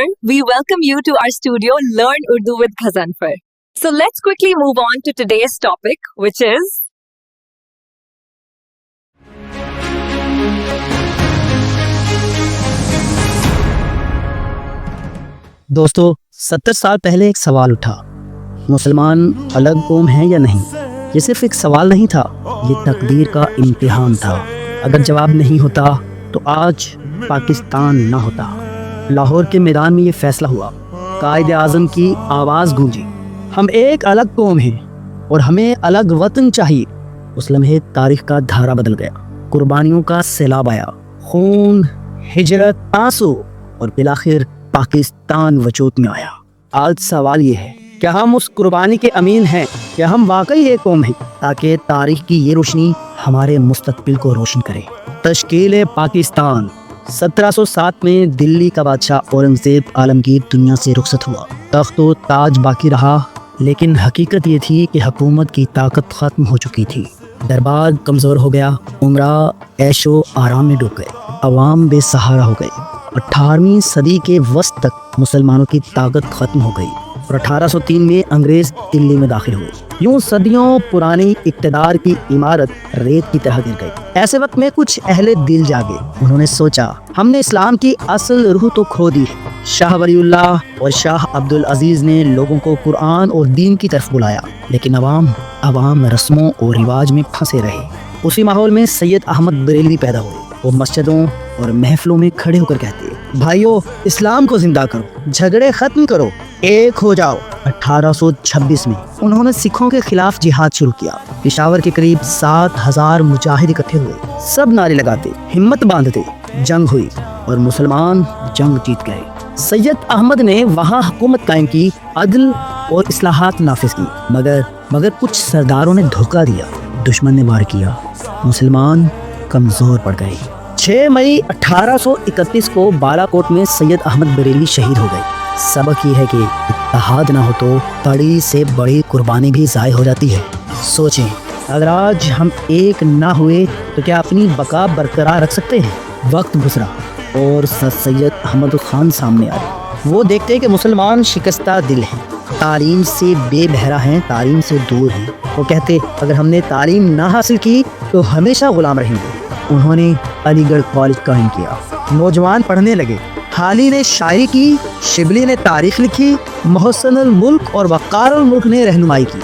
We welcome you to our studio, Learn Urdu with Ghazanfar. So let's quickly move on to today's topic, which is दोस्तों 70 साल पहले एक सवाल उठा, मुसलमान अलग कौम हैं या नहीं। ये सिर्फ एक सवाल नहीं था, ये तकदीर का इम्तिहान था। अगर जवाब नहीं होता तो आज पाकिस्तान ना होता। लाहौर के मैदान में ये फैसला हुआ, कायद आज़म की आवाज़ गूंजी, हम एक अलग कौम हैं और हमें अलग वतन चाहिए। उस लम्हे तारीख का धारा बदल गया, कुर्बानियों का सैलाब आया, खून, हिजरत, आंसू और बिलाखिर पाकिस्तान वजूद में आया। आज सवाल ये है, क्या हम उस कुर्बानी के अमीन हैं? क्या हम वाकई एक कौम हैं? ताकि तारीख की ये रोशनी हमारे मुस्तकबिल को रोशन करे। तश्कील पाकिस्तान 1707 में दिल्ली का बादशाह औरंगजेब आलमगीर दुनिया से रुखसत हुआ। तख्त व ताज बाकी रहा, लेकिन हकीकत ये थी कि हुकूमत की ताकत ख़त्म हो चुकी थी। दरबार कमज़ोर हो गया, उमरा ऐशो आराम में डूब गए, अवाम बेसहारा हो गए। 18वीं सदी के वस्त तक मुसलमानों की ताकत ख़त्म हो गई और 1803 में अंग्रेज़ दिल्ली में दाखिल हुए। यूं सदियों पुरानी इक़्तिदार की इमारत रेत की तरह गिर गई। ऐसे वक्त में कुछ अहले दिल जागे, उन्होंने सोचा, हमने इस्लाम की असल रूह तो खो दी है। शाह वलीउल्लाह और शाह अब्दुल अजीज़ ने लोगों को कुरान और दीन की तरफ बुलाया, लेकिन अवाम रस्मों और रिवाज में फंसे रहे। उसी माहौल में सैयद अहमद बरेलवी पैदा हुए। वो मस्जिदों और महफिलों में खड़े होकर कहते, भाइयों, इस्लाम को जिंदा करो, झगड़े खत्म करो, एक हो जाओ। 1826 में उन्होंने सिखों के खिलाफ जिहाद शुरू किया। पेशावर के करीब 7000 मुजाहिद इकट्ठे हुए, सब नारे लगाते, हिम्मत बांधते। जंग हुई और मुसलमान जंग जीत गए। सैयद अहमद ने वहाँ हुकूमत कायम की, अदल और इस्लाहात नाफिज की, मगर कुछ सरदारों ने धोखा दिया, दुश्मन ने वार किया, मुसलमान कमजोर पड़ गए। 6 मई 1831 को बालाकोट में सैयद अहमद बरेलवी शहीद हो गए। सबक ये है कि इत्तेहाद ना हो तो बड़ी से बड़ी कुर्बानी भी ज़ाय हो जाती है। सोचें, अगर आज हम एक ना हुए तो क्या अपनी बका बरकरार रख सकते हैं? वक्त गुजरा और सर सैयद अहमद खान सामने आए। वो देखते कि मुसलमान शिकस्ता दिल हैं, तालीम से बेबहरा हैं, तालीम से दूर हैं। वो कहते, अगर हमने तालीम ना हासिल की तो हमेशा गुलाम रहेंगे। उन्होंने अलीगढ़ कॉलेज कायम किया, नौजवान पढ़ने लगे। हाली ने शायरी की, शिबली ने तारीख लिखी, मोहसिनुल मुल्क और वक़ारुल मुल्क ने रहनुमाई की।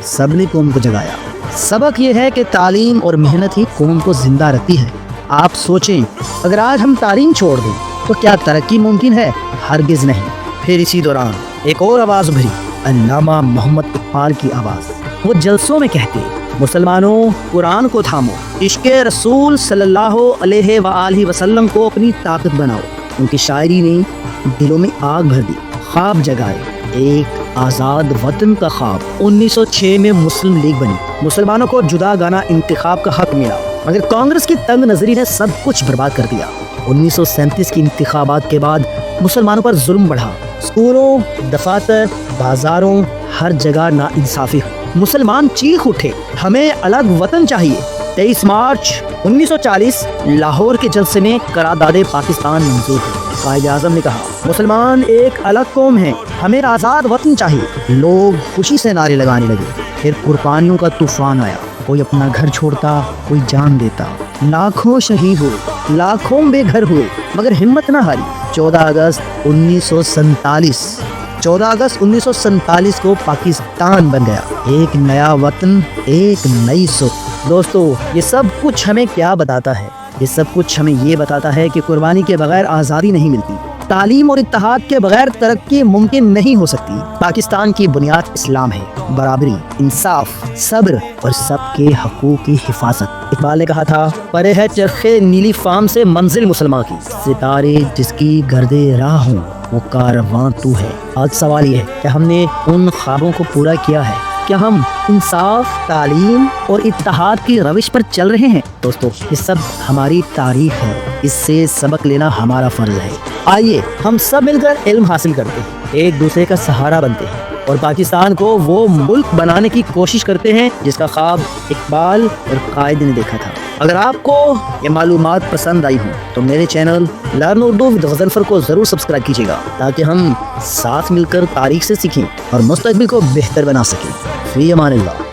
सब ने कौम को जगाया। सबक ये है कि तालीम और मेहनत ही कौम को जिंदा रखती है। आप सोचें, अगर आज हम तालीम छोड़ दें तो क्या तरक्की मुमकिन है? हरगिज़ नहीं। फिर इसी दौरान एक और आवाज़ उभरी, अल्लामा मोहम्मद इकबाल की आवाज़। वो जलसों में कहते, मुसलमानों, कुरान को थामो, इश्क़े रसूल सल्लल्लाहु अलैहि वसल्लम को अपनी ताकत बनाओ। उनकी शायरी ने दिलों में आग भर दी, ख्वाब जगाए, एक आज़ाद वतन का ख्वाब। 1906 में मुस्लिम लीग बनी, मुसलमानों को जुदा गाना इंतखाब का हक मिला, मगर कांग्रेस की तंग नजरी ने सब कुछ बर्बाद कर दिया। 1937 की इंतखाबात के बाद मुसलमानों पर जुल्म बढ़ा। स्कूलों, दफातर, बाजारों, हर जगह नाइंसाफी हुई। मुसलमान चीख उठे, हमें अलग वतन चाहिए। 23 मार्च 1940 लाहौर के जलसे में करारदाद पाकिस्तान मंजूर हुई। कायद आज़म ने कहा, मुसलमान एक अलग कौम है, हमें आज़ाद वतन चाहिए। लोग खुशी से नारे लगाने लगे। फिर कुर्बानियों का तूफान आया, कोई अपना घर छोड़ता, कोई जान देता। लाखों शहीद हुए, लाखों बेघर हुए, मगर हिम्मत न हारी। 14 अगस्त 1947 को पाकिस्तान बन गया। एक नया वतन, एक नई सोच। दोस्तों, ये सब कुछ हमें क्या बताता है? ये सब कुछ हमें ये बताता है कि कुर्बानी के बगैर आज़ादी नहीं मिलती, तालीम और इत्तेहाद के बगैर तरक्की मुमकिन नहीं हो सकती। पाकिस्तान की बुनियाद इस्लाम है, बराबरी, इंसाफ, सब्र और सबके हकूक़ की हिफाजत। इकबाल ने कहा था, परे है चरखे नीली फाम से मंजिल मुसलमान की, सितारे जिसकी गर्दे राह हूँ वो कारवां तू है। आज सवाल ये है, क्या हमने उन ख्वाबों को पूरा किया है? क्या हम इंसाफ, तालीम और इत्तेहाद की रविश पर चल रहे हैं? दोस्तों, ये सब हमारी तारीख है, इससे सबक लेना हमारा फर्ज है। आइए हम सब मिलकर इल्म हासिल करते हैं, एक दूसरे का सहारा बनते हैं और पाकिस्तान को वो मुल्क बनाने की कोशिश करते हैं जिसका ख्वाब इकबाल और कायद ने देखा था। اگر آپ کو یہ معلومات پسند آئی ہوں تو میرے channel learn Urdu with Ghazanfar کو ضرور سبسکرائب کیجیے گا تاکہ ہم ساتھ مل کر تاریخ سے سیکھیں اور مستقبل کو بہتر بنا سکیں۔ فی امان اللہ۔